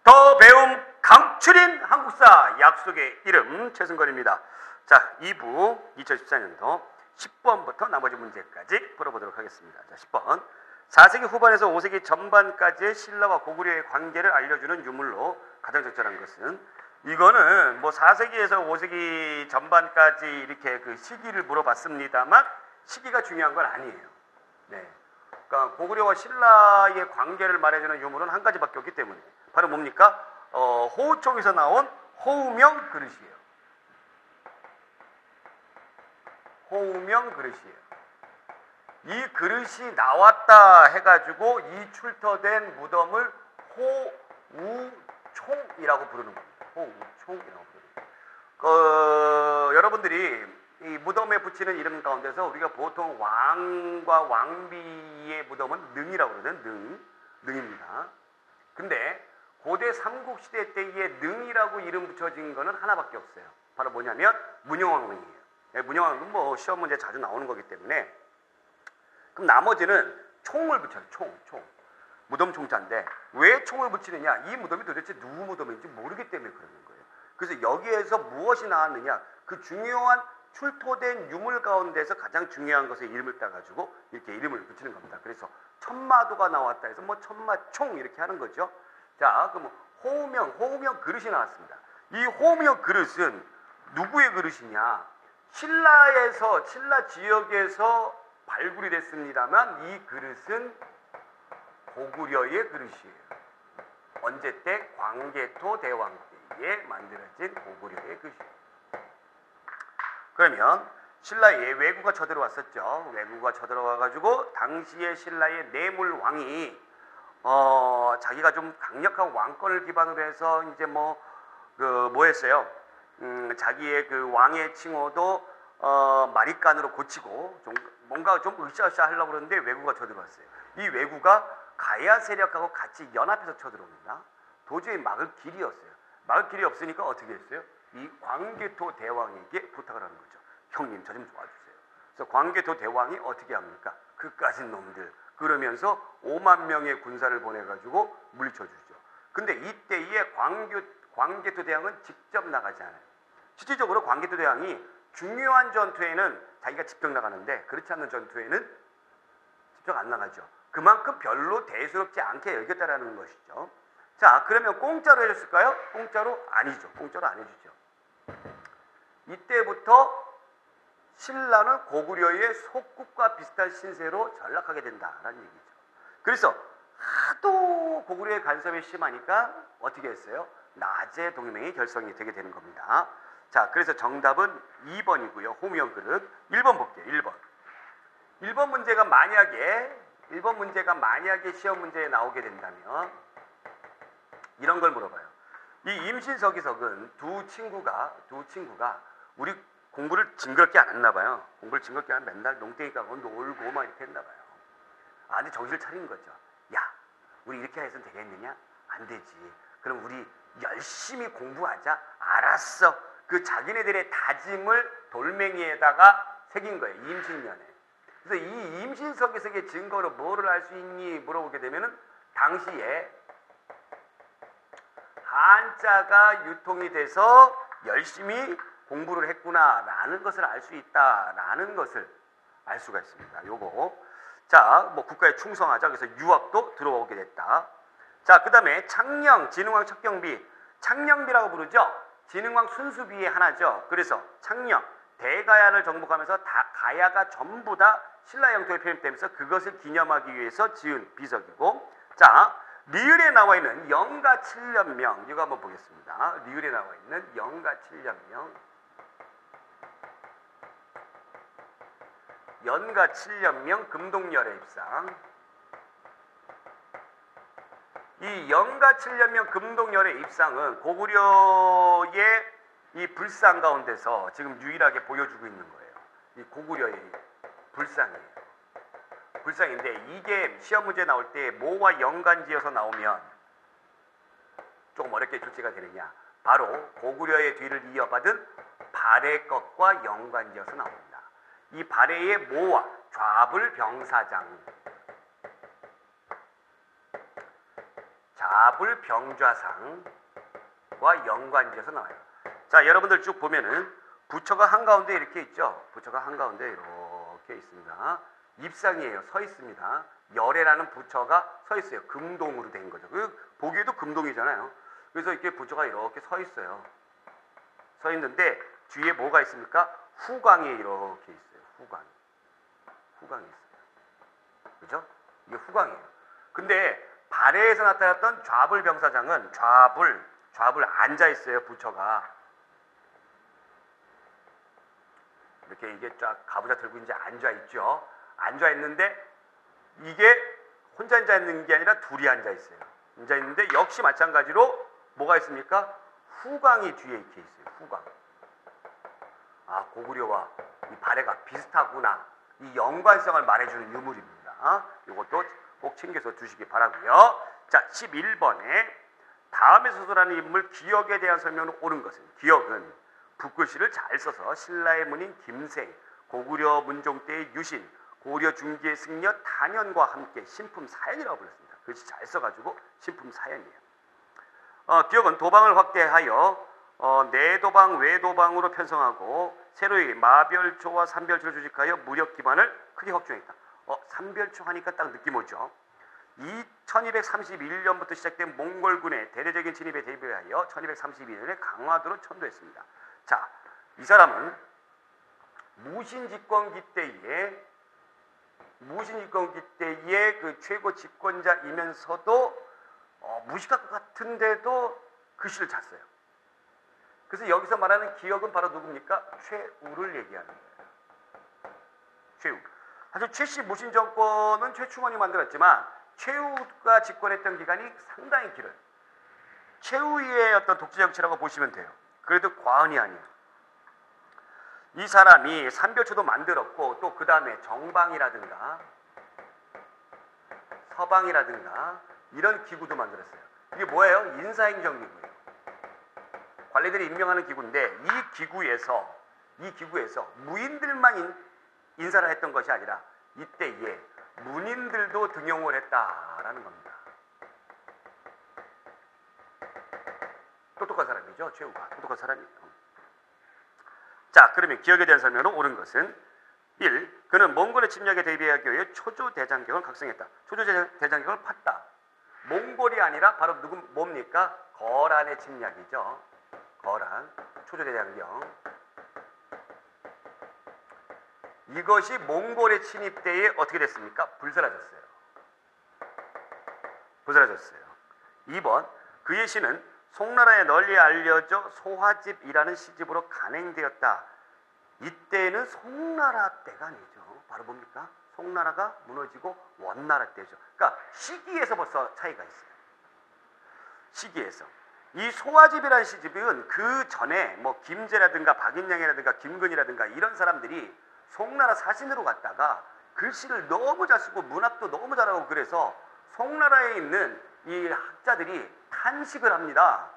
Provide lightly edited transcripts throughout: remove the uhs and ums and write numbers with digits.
더 배움 강추린 한국사 약속의 이름 최승건입니다. 자, 2부 2014년도 10번부터 나머지 문제까지 풀어보도록 하겠습니다. 자, 10번. 4세기 후반에서 5세기 전반까지의 신라와 고구려의 관계를 알려주는 유물로 가장 적절한 것은, 이거는 뭐 4세기에서 5세기 전반까지 이렇게 그 시기를 물어봤습니다만 시기가 중요한 건 아니에요. 네. 그러니까 고구려와 신라의 관계를 말해주는 유물은 한 가지밖에 없기 때문에 바로 뭡니까? 호우총에서 나온 호우명 그릇이에요. 호우명 그릇이에요. 이 그릇이 나왔다 해가지고 이 출토된 무덤을 호우총이라고 부르는 겁니다. 호우총이라고 부르는 거예요. 여러분들이 이 무덤에 붙이는 이름 가운데서 우리가 보통 왕과 왕비의 무덤은 능이라고 그러는 능입니다. 근데 고대 삼국시대 때에 능이라고 이름 붙여진 거는 하나밖에 없어요. 바로 뭐냐면 문영왕릉이에요. 문영왕릉은 뭐 시험 문제 자주 나오는 거기 때문에. 그럼 나머지는 총을 붙여요. 총. 무덤 총자인데 왜 총을 붙이느냐? 이 무덤이 도대체 누구 무덤인지 모르기 때문에 그러는 거예요. 그래서 여기에서 무엇이 나왔느냐? 그 중요한 출토된 유물 가운데서 가장 중요한 것에 이름을 따가지고 이렇게 이름을 붙이는 겁니다. 그래서 천마도가 나왔다 해서 뭐 천마총 이렇게 하는 거죠. 자, 그럼 호우명 그릇이 나왔습니다. 이 호우명 그릇은 누구의 그릇이냐? 신라 지역에서 발굴이 됐습니다만 이 그릇은 고구려의 그릇이에요. 언제 때? 광개토 대왕 때에 만들어진 고구려의 그릇이에요. 그러면 신라에 왜구가 쳐들어왔었죠. 왜구가 쳐들어와가지고 당시에 신라의 내물왕이 자기가 좀 강력한 왕권을 기반으로 해서 이제 뭐 했어요? 자기의 그 왕의 칭호도 마리간으로 고치고 좀 뭔가 좀 으쌰으쌰 하려고 그러는데 왜구가 쳐들어왔어요. 이 왜구가 가야 세력하고 같이 연합해서 쳐들어옵니다. 도저히 막을 길이 없어요. 막을 길이 없으니까 어떻게 했어요? 이 광개토 대왕에게 부탁을 하는 거죠. 형님, 저 좀 도와주세요. 그래서 광개토 대왕이 어떻게 합니까? 그까진 놈들. 그러면서 5만 명의 군사를 보내가지고 물리쳐주죠. 근데 이때에 광개토 대왕은 직접 나가지 않아요. 실질적으로 광개토 대왕이 중요한 전투에는 자기가 직접 나가는데 그렇지 않는 전투에는 직접 안 나가죠. 그만큼 별로 대수롭지 않게 여겼다라는 것이죠. 자, 그러면 공짜로 해줬을까요? 공짜로 아니죠. 공짜로 안 해주죠. 이때부터 신라는 고구려의 속국과 비슷한 신세로 전락하게 된다라는 얘기죠. 그래서 하도 고구려의 간섭이 심하니까 어떻게 했어요? 낮에 동맹이 결성이 되게 되는 겁니다. 자, 그래서 정답은 2번이고요. 호우명 그릇. 1번 볼게요. 1번. 1번 문제가 만약에 시험 문제에 나오게 된다면 이런 걸 물어봐요. 이 임신서기석은 두 친구가 우리 공부를 징그럽게 안 했나 봐요. 공부를 징그럽게 하면 맨날 농땡이 까고 놀고 막 이렇게 했나 봐요. 근데 정신을 차린 거죠. 야, 우리 이렇게 해서는 되겠느냐? 안 되지. 그럼 우리 열심히 공부하자. 알았어. 그 자기네들의 다짐을 돌멩이에다가 새긴 거예요. 임신년에. 그래서 이 임신서기석의 증거로 뭐를 알 수 있니? 물어보게 되면은 당시에 한자가 유통이 돼서 열심히 공부를 했구나라는 것을 알 수 있다라는 것을 알 수가 있습니다. 요거. 자, 뭐 국가에 충성하자. 그래서 유학도 들어오게 됐다. 자, 그 다음에 창녕, 진흥왕 척경비. 창녕비라고 부르죠. 진흥왕 순수비의 하나죠. 그래서 창녕, 대가야를 정복하면서 가야가 전부 다 신라 영토에 편입되면서 그것을 기념하기 위해서 지은 비석이고, 자, 리을에 나와 있는 영가 7년명 이거 한번 보겠습니다. 리을에 나와 있는 영가 7년명. 연가 7년명 금동열의 입상. 이 영가 7년명 금동열의 입상은 고구려의 이 불상 가운데서 지금 유일하게 보여주고 있는 거예요. 이 고구려의 불상이에요. 불상인데 이게 시험 문제 나올 때 뭐와 연관지어서 나오면 조금 어렵게 출제가 되느냐? 바로 고구려의 뒤를 이어받은 발해 것과 연관지어서 나옵니다. 이 발해의 모와 좌불병사장. 자, 자불병좌상과 연관지어서 나와요. 자, 여러분들 쭉 보면은 부처가 한가운데 이렇게 있죠. 부처가 한가운데 이렇게 있습니다. 입상이에요. 서 있습니다. 열애라는 부처가 서 있어요. 금동으로 된 거죠. 보기에도 금동이잖아요. 그래서 이렇게 부처가 이렇게 서 있어요. 서 있는데 뒤에 뭐가 있습니까? 후광이 이렇게 있어요. 후광이 있어요. 그죠? 이게 후광이에요. 근데 발해에서 나타났던 좌불병사장은 좌불 앉아 있어요. 부처가 이렇게 이게 쫙 가부좌 들고 이제 앉아 있죠. 앉아 있는데 이게 혼자 앉아 있는 게 아니라 둘이 앉아 있어요. 앉아 있는데 역시 마찬가지로 뭐가 있습니까? 후광이 뒤에 이렇게 있어요. 후광. 아, 고구려와 이 발해가 비슷하구나. 이 연관성을 말해주는 유물입니다. 이것도 꼭 챙겨서 주시기 바라고요. 자, 11번에 다음에 소설하는 인물 기역에 대한 설명으로 옳은 것은, 기역은 붓글씨를 잘 써서 신라의 문인 김생, 고구려 문종 때의 유신, 고구려 중기의 승려 탄현과 함께 신품 사연이라고 불렀습니다. 글씨 잘 써가지고 신품 사연이에요. 기역은 도방을 확대하여 내도방, 외도방으로 편성하고 새로이 마별초와 삼별초를 조직하여 무력 기반을 크게 확충했다. 삼별초 하니까 딱 느낌 오죠. 1231년부터 시작된 몽골군의 대대적인 진입에 대비하여 1232년에 강화도로 천도했습니다. 자, 이 사람은 무신집권기 때의 그 최고 집권자이면서도 무식할 것 같은데도 글씨를 잘 써요. 그래서 여기서 말하는 기역은 바로 누굽니까? 최우를 얘기하는 거예요. 최우. 사실 최씨 무신 정권은 최충원이 만들었지만 최우가 집권했던 기간이 상당히 길어요. 최우의 어떤 독재 정치라고 보시면 돼요. 그래도 과언이 아니에요. 이 사람이 삼별초도 만들었고 또 그 다음에 정방이라든가 서방이라든가 이런 기구도 만들었어요. 이게 뭐예요? 인사행정기구예요. 관리들이 임명하는 기구인데 이 기구에서 무인들만 인사를 했던 것이 아니라 이때에 문인들도 등용을 했다라는 겁니다. 똑똑한 사람이죠. 최우가 똑똑한 사람이에요. 자, 그러면 기역에 대한 설명으로 옳은 것은 1. 그는 몽골의 침략에 대비하기 위해 초조대장경을 각성했다. 초조대장경을 팠다. 몽골이 아니라 바로 뭡니까? 거란의 침략이죠. 거란, 초조대장경. 이것이 몽골의 침입 때에 어떻게 됐습니까? 불사라졌어요. 2번, 그의 시는 송나라에 널리 알려져 소화집이라는 시집으로 간행되었다. 이때는 송나라 때가 아니죠. 바로 뭡니까? 송나라가 무너지고 원나라 때죠. 그러니까 시기에서 벌써 차이가 있어요. 시기에서. 이 소화집이라는 시집은 그 전에 뭐 김제라든가 박인양이라든가 김근이라든가 이런 사람들이 송나라 사신으로 갔다가 글씨를 너무 잘 쓰고 문학도 너무 잘하고 그래서 송나라에 있는 이 학자들이 탄식을 합니다.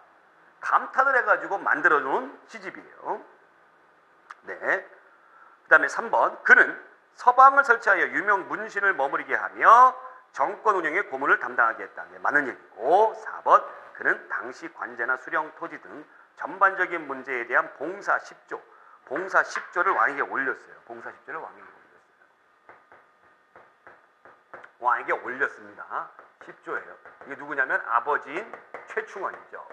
감탄을 해가지고 만들어놓은 시집이에요. 네. 그 다음에 3번. 그는 서방을 설치하여 유명 문신을 머무르게 하며 정권 운영의 고문을 담당하게 했다. 네, 맞는 얘기고. 4번. 그는 당시 관제나 수령, 토지 등 전반적인 문제에 대한 봉사 10조를 왕에게 올렸어요. 왕에게 올렸습니다. 10조예요. 이게 누구냐면 아버지인 최충원이죠.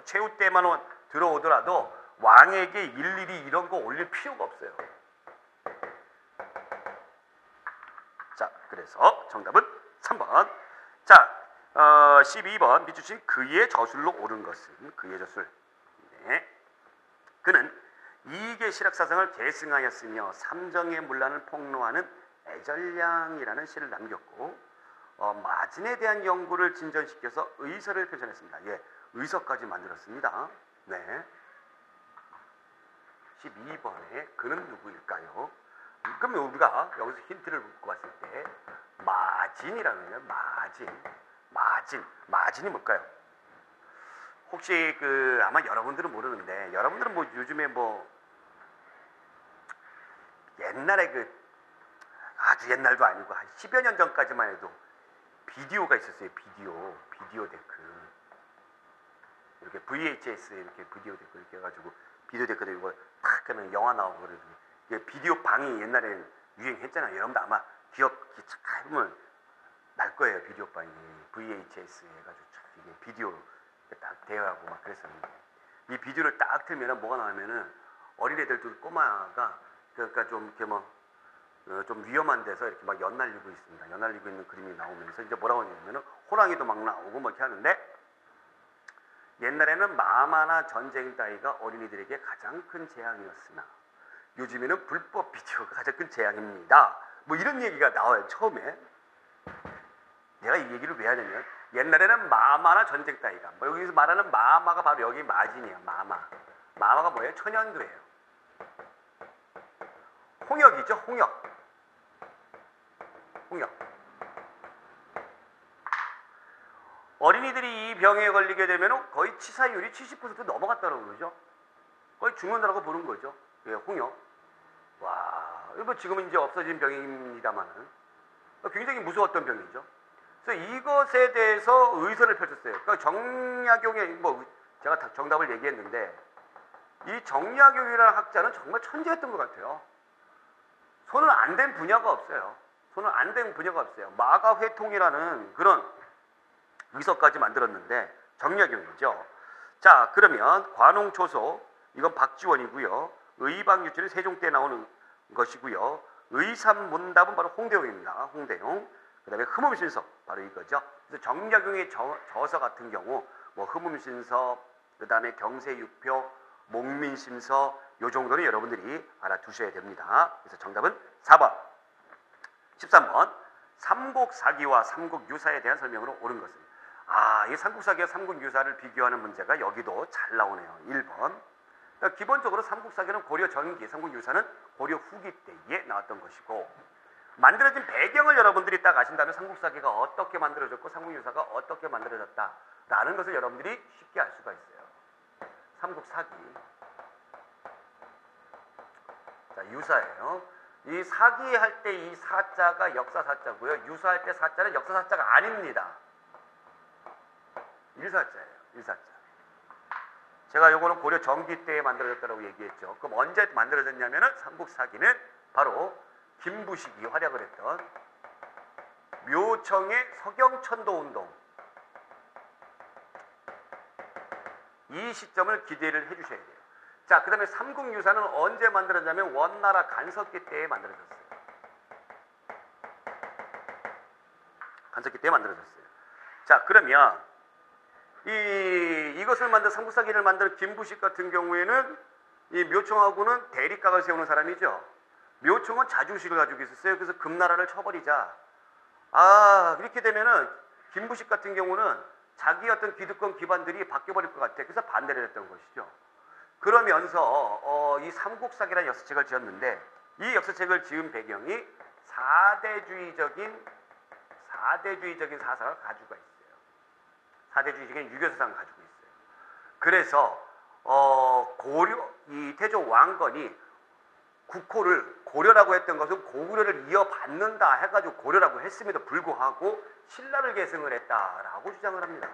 최우 때만 들어오더라도 왕에게 일일이 이런 거 올릴 필요가 없어요. 자, 그래서 정답은 3번. 자, 12번 밑줄 친 그의 저술로 옳은 것은 그의 저술. 네. 그는 이익의 실학사상을 계승하였으며 삼정의 문란을 폭로하는 애절량이라는 시를 남겼고 마진에 대한 연구를 진전시켜서 의서를 표현했습니다. 예, 의서까지 만들었습니다. 네. 12번에 그는 누구일까요? 그러면 우리가 여기서 힌트를 묻고 봤을 때 마진이라는 거예요. 마진이 뭘까요? 혹시 아마 여러분들은 모르는데 여러분들은 뭐 요즘에 뭐 옛날에 아주 옛날도 아니고 한 10여 년 전까지만 해도 비디오가 있었어요. 비디오 데크. 이렇게 VHS 이렇게 비디오 데크 이렇게 해가지고 비디오 데크도 이거 탁 하면 영화 나오고 그러더니 이게 비디오 방이 옛날에는 유행했잖아요. 여러분도 아마 기억 해보면 날 거예요. 비디오 방이 VHS 해가지고 이게 비디오 딱 대여하고 막 그랬었는데 이 비디오를 딱 틀면은 뭐가 나오면은 어린애들 꼬마가 그러니까 좀 이렇게 뭐 좀 위험한 데서 이렇게 막 연날리고 있습니다. 연날리고 있는 그림이 나오면서 이제 뭐라고 하냐면은 호랑이도 막 나오고 뭐 이렇게 하는데 옛날에는 마마나 전쟁 따위가 어린이들에게 가장 큰 재앙이었으나 요즘에는 불법 비디오가 가장 큰 재앙입니다. 뭐 이런 얘기가 나와요. 처음에 내가 이 얘기를 왜 하냐면 옛날에는 마마나 전쟁 따위가 뭐 여기서 말하는 마마가 바로 여기 마진이에요. 마마가 뭐예요? 천연두예요. 홍역이죠. 홍역. 어린이들이 이 병에 걸리게 되면 거의 치사율이 70% 넘어갔다고 그러죠. 거의 죽는다고 보는 거죠. 예, 홍역. 와, 이거 지금은 이제 없어진 병입니다만은 굉장히 무서웠던 병이죠. 그래서 이것에 대해서 의선을 펼쳤어요. 그러니까 정약용의 뭐 제가 다 정답을 얘기했는데 이 정약용이라는 학자는 정말 천재였던 것 같아요. 손을 안 댄 분야가 없어요. 마가회통이라는 그런 의서까지 만들었는데 정약용이죠. 자, 그러면 관홍초소 이건 박지원이고요. 의방유치는 세종때 나오는 것이고요. 의삼문답은 바로 홍대용입니다. 홍대용. 그 다음에 흠음신서 바로 이거죠. 그래서 정약용의 저서 같은 경우 뭐 흠음신서, 그 다음에 경세육표, 목민심서 요 정도는 여러분들이 알아두셔야 됩니다. 그래서 정답은 4번. 13번. 삼국사기와 삼국유사에 대한 설명으로 옳은 것은 이 삼국사기와 삼국유사를 비교하는 문제가 여기도 잘 나오네요. 1번. 그러니까 기본적으로 삼국사기는 고려 전기, 삼국유사는 고려 후기 때에 나왔던 것이고 만들어진 배경을 여러분들이 딱 아신다면 삼국사기가 어떻게 만들어졌고 삼국유사가 어떻게 만들어졌다라는 것을 여러분들이 쉽게 알 수가 있어요. 삼국사기. 자, 유사예요. 이 사기할 때 이 사자가 역사사자고요. 유사할 때 사자는 역사사자가 아닙니다. 일사자예요. 일사자. 제가 요거는 고려 전기 때에 만들어졌다고 얘기했죠. 그럼 언제 만들어졌냐면은 삼국사기는 바로 김부식이 활약을 했던 묘청의 서경천도운동 이 시점을 기대를 해주셔야 돼요. 자, 그 다음에 삼국유사는 언제 만들어졌냐면 원나라 간섭기 때에 만들어졌어요. 간섭기 때에 만들어졌어요. 자, 그러면 이것을 만든 삼국사기를 만든 김부식 같은 경우에는 이 묘청하고는 대립각을 세우는 사람이죠. 묘청은 자주의식을 가지고 있었어요. 그래서 금나라를 쳐버리자. 이렇게 되면은 김부식 같은 경우는 자기 어떤 기득권 기반들이 바뀌어버릴 것 같아. 그래서 반대를 했던 것이죠. 그러면서 이 삼국사기라는 역사책을 지었는데 이 역사책을 지은 배경이 사대주의적인 사상을 가지고 있어요. 사대주의적인 유교 사상을 가지고 있어요. 그래서 이 태종 왕건이 국호를 고려라고 했던 것은 고구려를 이어받는다 해가지고 고려라고 했음에도 불구하고 신라를 계승을 했다라고 주장을 합니다.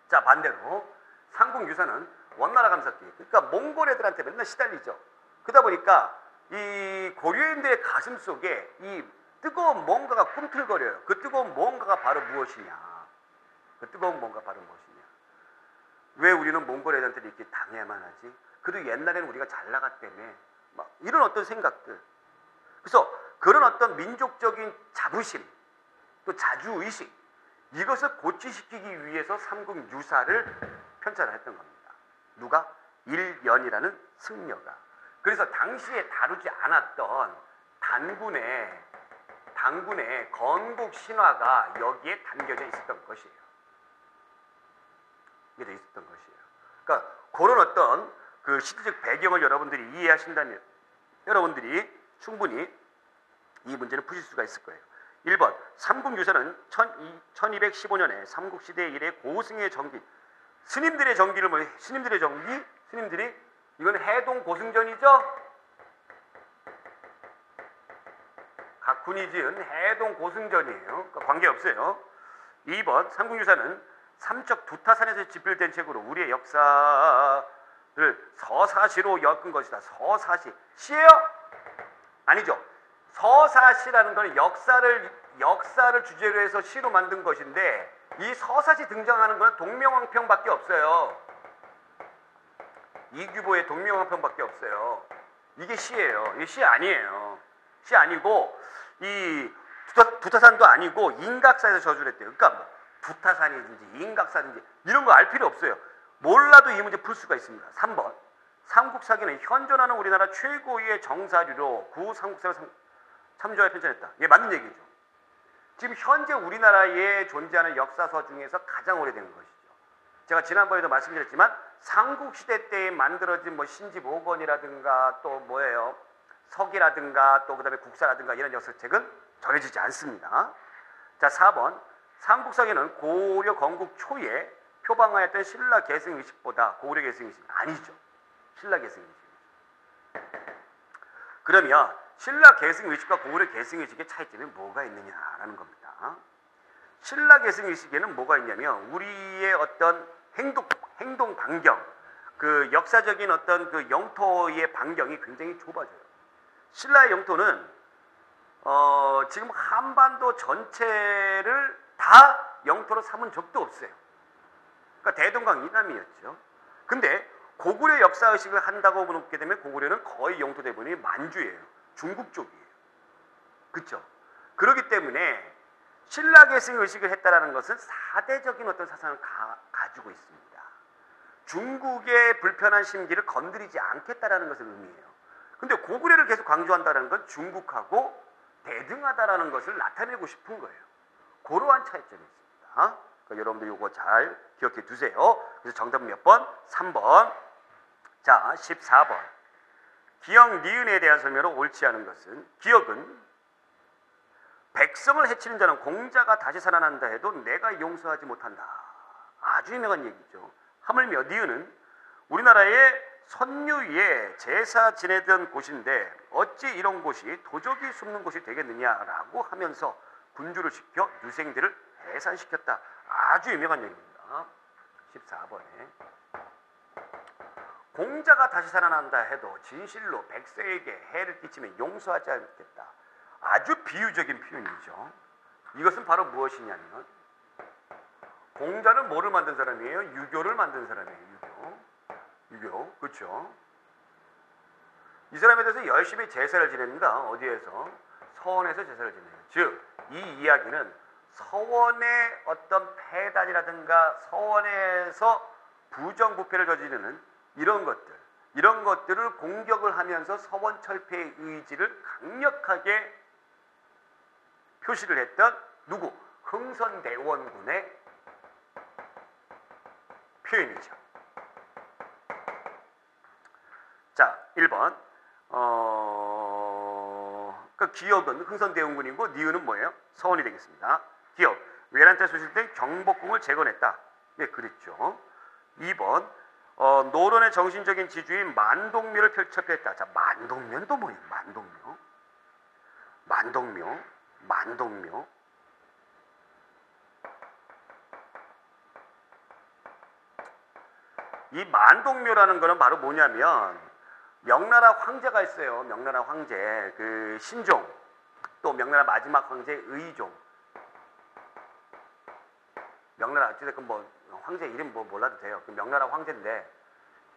자, 반대로 삼국유사는 원나라 간섭기, 그러니까 몽골 애들한테 맨날 시달리죠. 그러다 보니까 이 고려인들의 가슴 속에 이 뜨거운 뭔가가 꿈틀거려요. 그 뜨거운 뭔가가 바로 무엇이냐? 왜 우리는 몽골 애들한테 이렇게 당해야만 하지? 그래도 옛날에는 우리가 잘 나갔다며. 막 이런 어떤 생각들. 그래서 그런 어떤 민족적인 자부심, 또 자주의식, 이것을 고취시키기 위해서 삼국유사를 편찬했던 겁니다. 누가? 일연이라는 승려가. 그래서 당시에 다루지 않았던 단군의 건국 신화가 여기에 담겨져 있었던 것이에요. 그러니까 그런 어떤 그 시대적 배경을 여러분들이 이해하신다면 여러분들이 충분히 이 문제를 푸실 수가 있을 거예요. 1번, 삼국유사는 1215년에 삼국시대 이래 고승의 정기, 스님들의 정기, 이건 해동 고승전이죠? 각 군이 지은 해동 고승전이에요. 그러니까 관계없어요. 2번 삼국유사는 삼척 두타산에서 집필된 책으로 우리의 역사를 서사시로 엮은 것이다. 서사시. 시예요? 아니죠. 서사시라는 것은 역사를 주제로 해서 시로 만든 것인데 이 서사시 등장하는 건 동명왕평밖에 없어요. 이규보의 동명왕평밖에 없어요. 이게 시예요. 이게 시 아니에요. 시 아니고 이 두타산도 아니고 인각사에서 저주를 했대요. 그러니까 뭐 두타산이든지 인각사든지 이런 거 알 필요 없어요. 몰라도 이 문제 풀 수가 있습니다. 3번 삼국사기는 현존하는 우리나라 최고의 정사류로 구삼국사를 참조하여 편찬했다. 이게 맞는 얘기죠. 지금 현재 우리나라에 존재하는 역사서 중에서 가장 오래된 것이죠. 제가 지난번에도 말씀드렸지만 삼국시대 때에 만들어진 뭐 신지모건이라든가 또 뭐예요 석이라든가 또 그다음에 국사라든가 이런 역사책은 전해지지 않습니다. 자 4번 삼국사기는 고려 건국 초에 표방하였던 신라 계승의식보다 고구려 계승의식 아니죠. 신라 계승의식. 그러면 신라 계승의식과 고구려 계승의식의 차이점이 뭐가 있느냐라는 겁니다. 신라 계승의식에는 뭐가 있냐면 우리의 어떤 행동 반경, 그 역사적인 어떤 그 영토의 반경이 굉장히 좁아져요. 신라의 영토는 지금 한반도 전체를 다 영토로 삼은 적도 없어요. 그러니까 대동강 이남이었죠. 근데 고구려 역사의식을 한다고 묻게 되면 고구려는 거의 영토 대부분이 만주예요. 중국 쪽이에요. 그렇죠? 그렇기 때문에 신라 계승의식을 했다라는 것은 사대적인 어떤 사상을 가지고 있습니다. 중국의 불편한 심기를 건드리지 않겠다라는 것을 의미해요. 근데 고구려를 계속 강조한다는 건 중국하고 대등하다라는 것을 나타내고 싶은 거예요. 그러한 차이점이 있습니다. 그러니까 여러분들 이거 잘 기억해 두세요. 그래서 정답은 몇 번? 3번. 자, 14번. 기역, 니은에 대한 설명으로 옳지 않은 것은 기역은 백성을 해치는 자는 공자가 다시 살아난다 해도 내가 용서하지 못한다. 아주 유명한 얘기죠. 하물며 니은은 우리나라의 선유에 제사 지내던 곳인데 어찌 이런 곳이 도적이 숨는 곳이 되겠느냐라고 하면서 군주를 시켜 유생들을 해산시켰다. 아주 유명한 얘기입니다. 14번에 공자가 다시 살아난다 해도 진실로 백성에게 해를 끼치면 용서하지 않겠다. 아주 비유적인 표현이죠. 이것은 바로 무엇이냐면 공자는 뭐를 만든 사람이에요? 유교를 만든 사람이에요. 유교. 그렇죠? 이 사람에 대해서 열심히 제사를 지냅니다. 어디에서? 서원에서 제사를 지내요. 즉, 이 이야기는 서원의 어떤 폐단이라든가 서원에서 부정부패를 저지르는 이런 것들을 공격을 하면서 서원 철폐의 의지를 강력하게 표시를 했던 누구? 흥선대원군의 표현이죠. 자, 1번. 그 기역은 흥선대원군이고 니은은 뭐예요? 서원이 되겠습니다. 기역. 외란태 소실 때 경복궁을 재건했다. 예, 그랬죠. 2번. 노론의 정신적인 지주인 만동묘를 펼쳤다. 자, 만동묘는 또 뭐예요? 만동묘. 이 만동묘라는 거는 바로 뭐냐면 명나라 황제가 있어요. 명나라 황제 그 신종, 또 명나라 마지막 황제 의종. 명나라 어찌됐건 뭐 황제 이름 뭐 몰라도 돼요. 그 명나라 황제인데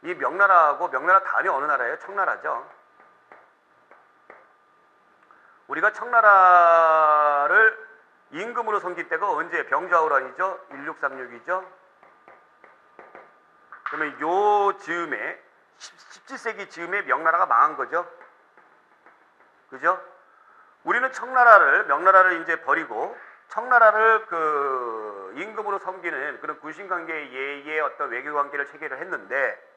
이 명나라하고 명나라 다음이 어느 나라예요? 청나라죠. 우리가 청나라를 임금으로 섬긴 때가 언제? 병자호란이죠. 1636이죠. 그러면 요 즈음에 17세기 즈음에 명나라가 망한 거죠. 그죠? 우리는 명나라를 이제 버리고 청나라를 그 임금으로 섬기는 그런 군신관계 예의 어떤 외교관계를 체계를 했는데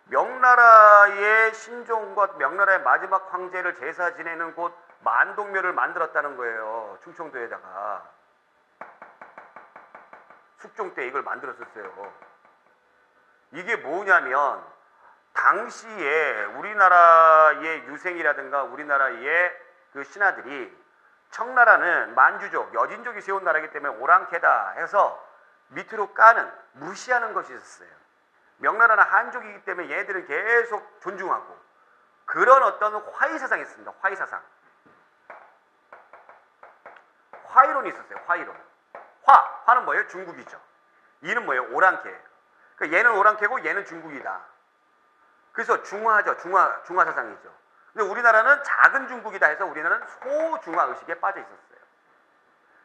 명나라의 신종과 명나라의 마지막 황제를 제사 지내는 곳 만동묘를 만들었다는 거예요. 충청도에다가 숙종 때 이걸 만들었었어요. 이게 뭐냐면 당시에 우리나라의 유생이라든가 우리나라의 그 신하들이 청나라는 만주족, 여진족이 세운 나라이기 때문에 오랑캐다 해서 밑으로 까는, 무시하는 것이 있었어요. 명나라는 한족이기 때문에 얘들은 계속 존중하고 그런 어떤 화의사상이 있습니다. 화의사상. 화의론이 있었어요. 화의론. 화는 뭐예요? 중국이죠. 이는 뭐예요? 오랑캐예요. 그러니까 얘는 오랑캐고 얘는 중국이다. 그래서 중화죠. 중화 사상이죠. 근데 우리나라는 작은 중국이다 해서 우리나라는 소중화 의식에 빠져 있었어요.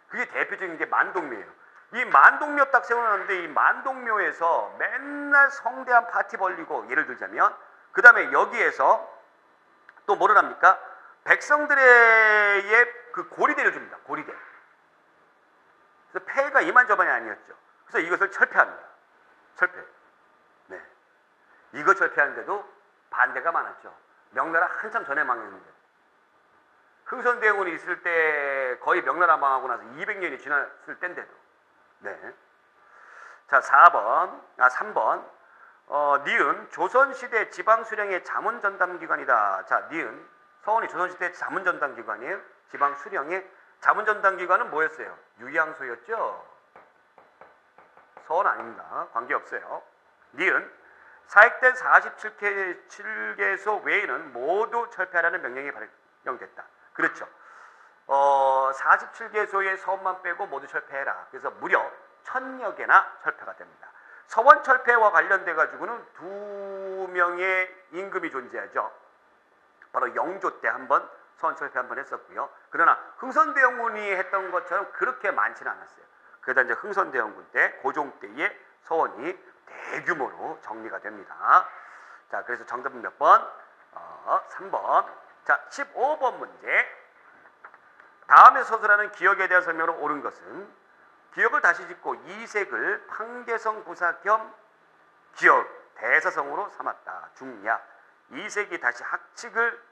그게 대표적인 게 만동묘예요. 이 만동묘 딱 세워놨는데 이 만동묘에서 맨날 성대한 파티 벌리고, 예를 들자면 그 다음에 여기에서 또 뭐를 합니까? 백성들의 그 고리대를 줍니다. 고리대. 그래서 폐해가 이만저만이 아니었죠. 그래서 이것을 철폐합니다. 철폐. 네. 이거 철폐하는데도 반대가 많았죠. 명나라 한참 전에 망했는데. 흥선대원이 있을 때 거의 명나라 망하고 나서 200년이 지났을 때인데도. 네. 자, 3번. 니은 조선시대 지방수령의 자문전담기관이다. 자, 니은 서원이 조선시대 자문전담기관이에요. 지방수령의 자문전담기관은 뭐였어요? 유양소였죠. 서원 아닙니다. 관계없어요. 니은 사익된 47개소 외에는 모두 철폐하라는 명령이 발령됐다. 그렇죠. 47개소의 서원만 빼고 모두 철폐해라. 그래서 무려 1000여 개나 철폐가 됩니다. 서원 철폐와 관련돼 가지고는 두 명의 임금이 존재하죠. 바로 영조 때 한번 서원 철폐 한번 했었고요. 그러나 흥선대원군이 했던 것처럼 그렇게 많지는 않았어요. 그러다 이제 흥선대원군 때, 고종 때에 서원이 대규모로 정리가 됩니다. 자, 그래서 정답은 몇 번? 3번. 자, 15번 문제. 다음에 서술하는 기역에 대한 설명으로 옳은 것은 기역을 다시 짓고 이색을 판계성 부사 겸 기역 대사성으로 삼았다. 중약. 이색이 다시 학칙을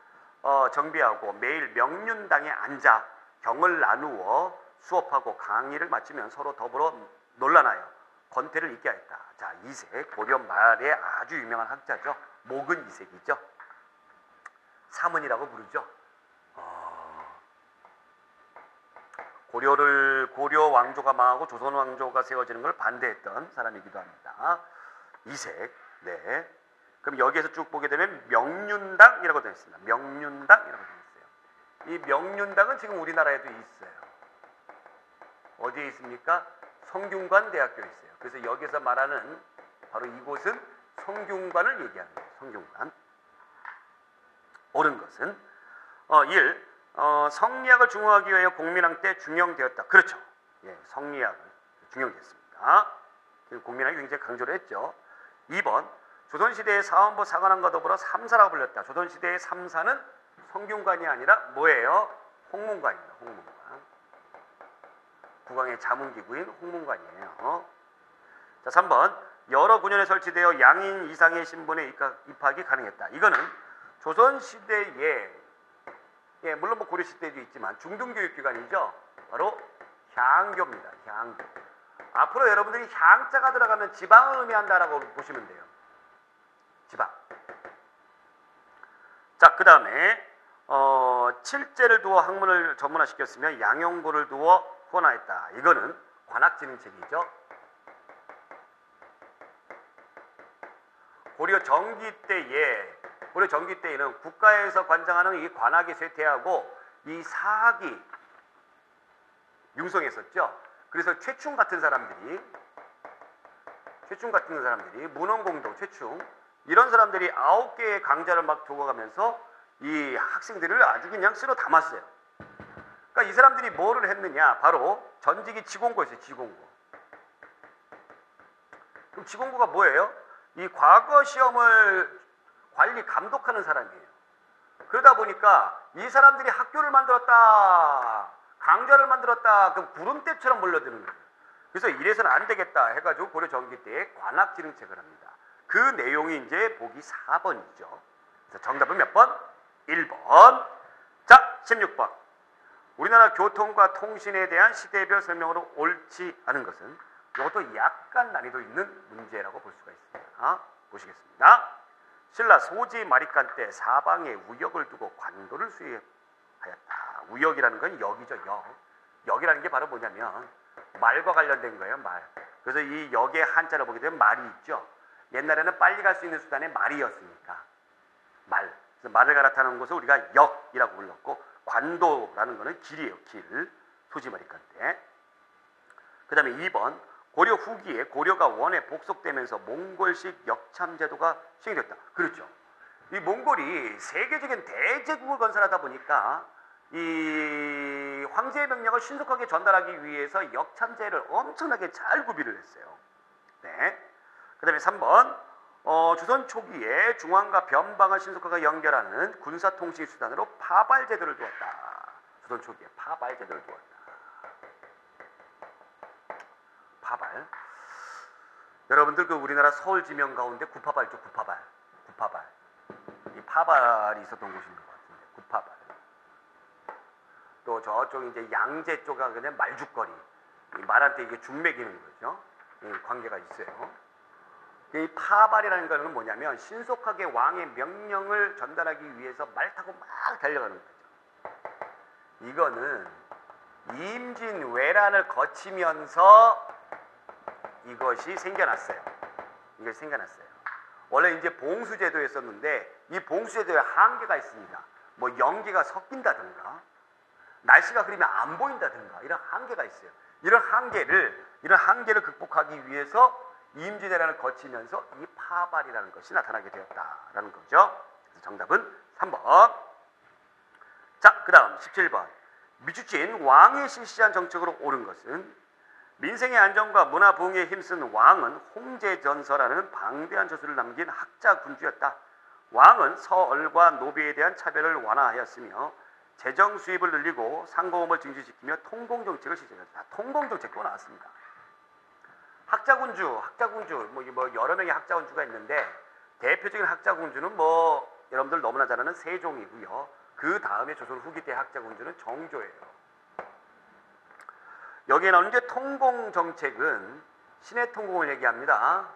정비하고 매일 명륜당에 앉아 경을 나누어 수업하고 강의를 마치면 서로 더불어 논란하여 권태를 있게 하였다. 자, 이색, 고려 말에 아주 유명한 학자죠. 목은 이색이죠. 사문이라고 부르죠. 고려 왕조가 망하고 조선 왕조가 세워지는 걸 반대했던 사람이기도 합니다. 이색. 네. 그럼 여기에서 쭉 보게 되면 명륜당이라고 되어 있습니다. 명륜당이라고 되어 있어요. 이 명륜당은 지금 우리나라에도 있어요. 어디에 있습니까? 성균관 대학교에 있어요. 그래서 여기서 말하는 바로 이곳은 성균관을 얘기하는 거예요. 성균관. 옳은 것은 1. 성리학을 중화하기 위하여 공민왕 때 중용되었다. 그렇죠. 예, 성리학을 중용됐습니다. 공민왕이 굉장히 강조를 했죠. 2번. 조선시대의 사원부 사관왕과 더불어 삼사라고 불렸다. 조선시대의 삼사는 성균관이 아니라 뭐예요? 홍문관입니다. 홍문관. 국왕의 자문기구인 홍문관이에요. 자, 3번. 여러 군현에 설치되어 양인 이상의 신분에 입학이 가능했다. 이거는 조선시대에, 예, 물론 뭐 고려시대도 있지만 중등교육기관이죠. 바로 향교입니다. 향교. 앞으로 여러분들이 향자가 들어가면 지방을 의미한다라고 보시면 돼요. 지방. 자, 그 다음에 칠제를 두어 학문을 전문화시켰으며 양용고를 두어 후원하였다. 이거는 관학진흥책이죠. 고려 정기 때에는 국가에서 관장하는 이 관학이 쇠퇴하고 이 사학이 융성했었죠. 그래서 최충 같은 사람들이 문헌공도 최충 이런 사람들이 9개의 강좌를 막 두고가면서 이 학생들을 아주 그냥 쓸어 담았어요. 그러니까 이 사람들이 뭐를 했느냐? 바로 전직이 지공고였어요. 지공고. 그럼 지공고가 뭐예요? 이 과거 시험을 관리 감독하는 사람이에요. 그러다 보니까 이 사람들이 학교를 만들었다, 강좌를 만들었다, 그 구름대처럼 몰려드는 거예요. 그래서 이래서는 안 되겠다 해가지고 고려 정기 때에 관학진흥책을 합니다. 그 내용이 이제 보기 4번이죠. 그래서 정답은 몇 번? 1번. 자, 16번. 우리나라 교통과 통신에 대한 시대별 설명으로 옳지 않은 것은 이것도 약간 난이도 있는 문제라고 볼 수가 있습니다. 보시겠습니다. 신라 소지 마리간 때 사방에 우역을 두고 관도를 수행하였다. 우역이라는 건 역이죠, 역. 역이라는 게 바로 뭐냐면 말과 관련된 거예요, 말. 그래서 이 역의 한자를 보게 되면 말이 있죠. 옛날에는 빨리 갈 수 있는 수단이 말이었으니까 말. 그래서 말을 갈아타는 곳을 우리가 역이라고 불렀고, 관도라는 거는 길이에요, 길. 소지머리 건데. 그 다음에 2번, 고려 후기에 고려가 원에 복속되면서 몽골식 역참제도가 시행됐다. 그렇죠. 이 몽골이 세계적인 대제국을 건설하다 보니까 이 황제의 명령을 신속하게 전달하기 위해서 역참제를 엄청나게 잘 구비를 했어요. 네. 그 다음에 3번, 조선 초기에 중앙과 변방을 신속하게 연결하는 군사통신 수단으로 파발제도를 두었다. 조선 초기에 파발제도를 두었다. 파발. 여러분들 그 우리나라 서울 지명 가운데 구파발 있죠, 구파발. 이 파발이 있었던 곳인 것 같은데, 구파발. 또 저쪽 이제 양재 쪽에 그냥 말죽거리. 말한테 이게 죽 매기는 거죠. 관계가 있어요. 이 파발이라는 거는 뭐냐면 신속하게 왕의 명령을 전달하기 위해서 말 타고 막 달려가는 거죠. 이거는 임진왜란을 거치면서 이것이 생겨났어요. 이게 생겨났어요. 원래 이제 봉수제도였었는데 이 봉수제도에 한계가 있습니다. 뭐 연기가 섞인다든가 날씨가 흐리면 안 보인다든가 이런 한계가 있어요. 이런 한계를 극복하기 위해서 임진왜란을 거치면서 이 파발이라는 것이 나타나게 되었다라는 거죠. 그래서 정답은 3번. 자, 그 다음 17번. 미주친 왕이 실시한 정책으로 옳은 것은 민생의 안정과 문화 부흥에 힘쓴 왕은 홍제전서라는 방대한 저술을 남긴 학자 군주였다. 왕은 서얼과 노비에 대한 차별을 완화하였으며 재정 수입을 늘리고 상고금을 증진시키며 통공정책을 실시했다. 통공정책도 나왔습니다. 학자군주 뭐 여러 명의 학자군주가 있는데 대표적인 학자군주는 뭐 여러분들 너무나 잘 아는 세종이고요. 그 다음에 조선 후기 때 학자군주는 정조예요. 여기에 나오는 이제 통공정책은 신의 통공을 얘기합니다.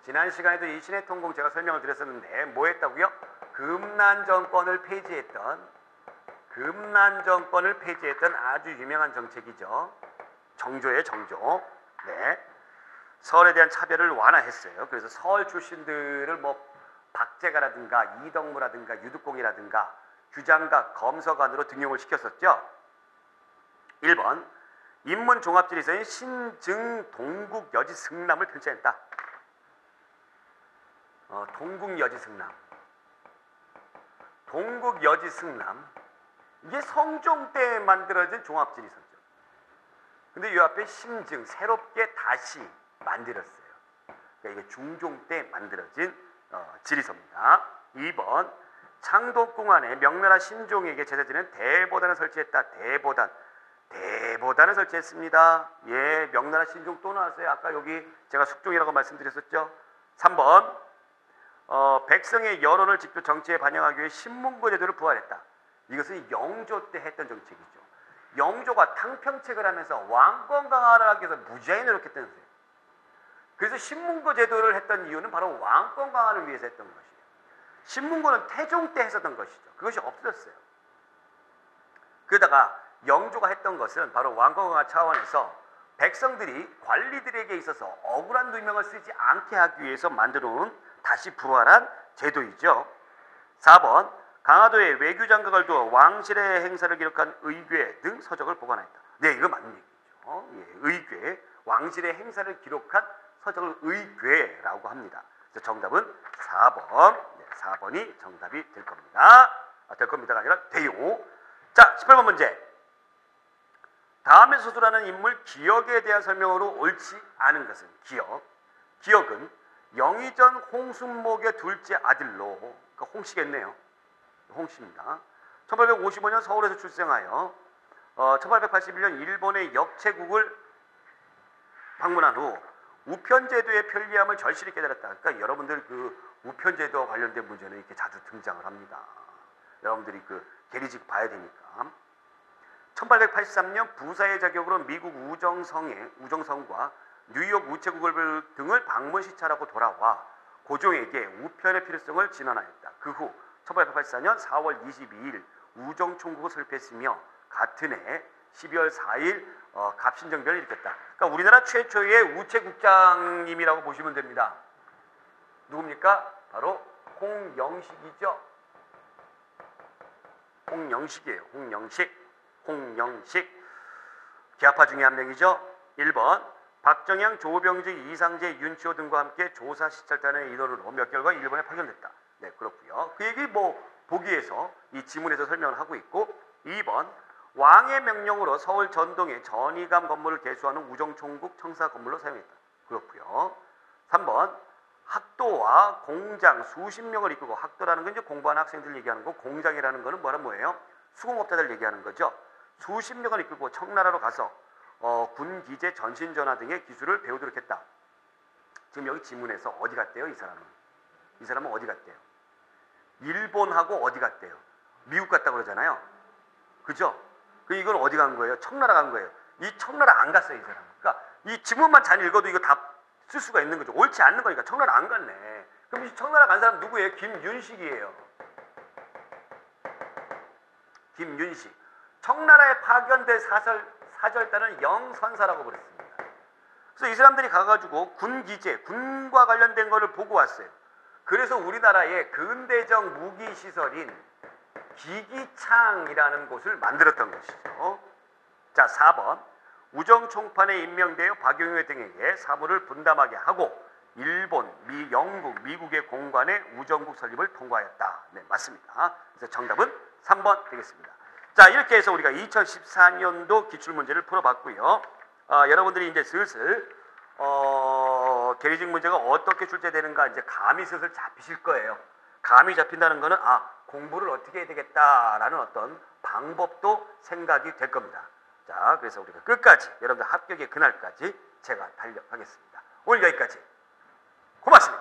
지난 시간에도 이 신의 통공 제가 설명을 드렸었는데 뭐 했다고요? 금난정권을 폐지했던 아주 유명한 정책이죠. 정조의 정조. 네. 서울에 대한 차별을 완화했어요. 그래서 서울 출신들을 뭐 박제가라든가 이덕무라든가 유득공이라든가 규장각, 검서관으로 등용을 시켰었죠. 1번, 인문종합질에서는 신증 동국여지승남을 편찬했다. 동국여지승남. 이게 성종 때 만들어진 종합질이 있었죠. 근데 이 앞에 신증, 새롭게 다시 만들었어요. 그러니까 이게 중종 때 만들어진 지리서입니다. 2번, 창덕궁 안에 명나라 신종에게 제사지는 대보단을 설치했다. 대보단을 설치했습니다. 예, 명나라 신종 또 나왔어요. 아까 여기 제가 숙종이라고 말씀드렸었죠. 3번, 백성의 여론을 직접 정치에 반영하기 위해 신문고 제도를 부활했다. 이것은 영조 때 했던 정책이죠. 영조가 탕평책을 하면서 왕권 강화를 하기 위해서 무지하게 노력했다는 거예요. 그래서 신문고 제도를 했던 이유는 바로 왕권 강화를 위해서 했던 것이에요. 신문고는 태종 때 했었던 것이죠. 그것이 없어졌어요. 그러다가 영조가 했던 것은 바로 왕권 강화 차원에서 백성들이 관리들에게 있어서 억울한 누명을 쓰지 않게 하기 위해서 만들어 놓은 다시 부활한 제도이죠. 4번, 강화도에 외교장각을 두어 왕실의 행사를 기록한 의궤 등 서적을 보관했다. 네, 이거 맞는 얘기죠. 예, 의궤, 왕실의 행사를 기록한 서적을 의궤라고 합니다. 그래서 정답은 4번. 네, 4번이 정답이 될 겁니다. 될 겁니다가 아니라 돼요. 자, 18번 문제. 다음에 서술하는 인물 기억에 대한 설명으로 옳지 않은 것은 기억은 영의전 홍순목의 둘째 아들로, 그러니까 홍씨겠네요. 홍씨입니다. 1855년 서울에서 출생하여 1881년 일본의 역체국을 방문한 후 우편제도의 편리함을 절실히 깨달았다. 그러니까 여러분들 그 우편제도와 관련된 문제는 이렇게 자주 등장을 합니다. 여러분들이 그 계리직 봐야 되니까. 1883년 부사의 자격으로 미국 우정성과 뉴욕 우체국을 등을 방문 시찰하고 돌아와 고종에게 우편의 필요성을 진언하였다. 그 후 1884년 4월 22일 우정총국을 설립했으며 같은 해 12월 4일 갑신정변을 일으켰다. 그러니까 우리나라 최초의 우체국장님이라고 보시면 됩니다. 누굽니까? 바로 홍영식이죠. 홍영식이에요. 홍영식. 계합파 중에 한 명이죠. 1번 박정양, 조병직, 이상재, 윤치호 등과 함께 조사 시찰단의 일원으로 몇 개월간 일본에 파견됐다. 네, 그렇고요. 그 얘기 보기에서 이 지문에서 설명을 하고 있고, 2번 왕의 명령으로 서울 전동에 전이감 건물을 개수하는 우정총국 청사 건물로 사용했다. 그렇고요. 3번 학도와 공장 수십 명을 이끌고, 학도라는 건 이제 공부하는 학생들 얘기하는 거, 공장이라는 거는 뭐예요? 수공업자들 얘기하는 거죠. 수십 명을 이끌고 청나라로 가서 군기재, 전신전화 등의 기술을 배우도록 했다. 지금 여기 지문에서 어디 갔대요? 이 사람은 어디 갔대요? 일본하고 어디 갔대요? 미국 갔다고 그러잖아요. 그죠? 이건 어디 간 거예요? 청나라 간 거예요. 이 청나라 안 갔어요, 이 사람은. 그러니까 이 지문만 잘 읽어도 이거 다 쓸 수가 있는 거죠. 옳지 않는 거니까 청나라 안 갔네. 그럼 이 청나라 간 사람 누구예요? 김윤식이에요. 김윤식. 청나라에 파견된 사절단은 영선사라고 그랬습니다. 그래서 이 사람들이 가가지고 군기재, 군과 관련된 거를 보고 왔어요. 그래서 우리나라의 근대적 무기시설인 기기창이라는 곳을 만들었던 것이죠. 자, 4번 우정총판에 임명되어 박용회 등에게 사무를 분담하게 하고 일본, 영국, 미국의 공관에 우정국 설립을 통과하였다. 네, 맞습니다. 그래서 정답은 3번 되겠습니다. 자, 이렇게 해서 우리가 2014년도 기출문제를 풀어봤고요. 여러분들이 이제 슬슬 계리직 문제가 어떻게 출제되는가 이제 감이 슬슬 잡히실 거예요. 감이 잡힌다는 거는 공부를 어떻게 해야 되겠다라는 어떤 방법도 생각이 될 겁니다. 자, 그래서 우리가 끝까지 여러분들 합격의 그날까지 제가 달려가겠습니다. 오늘 여기까지. 고맙습니다.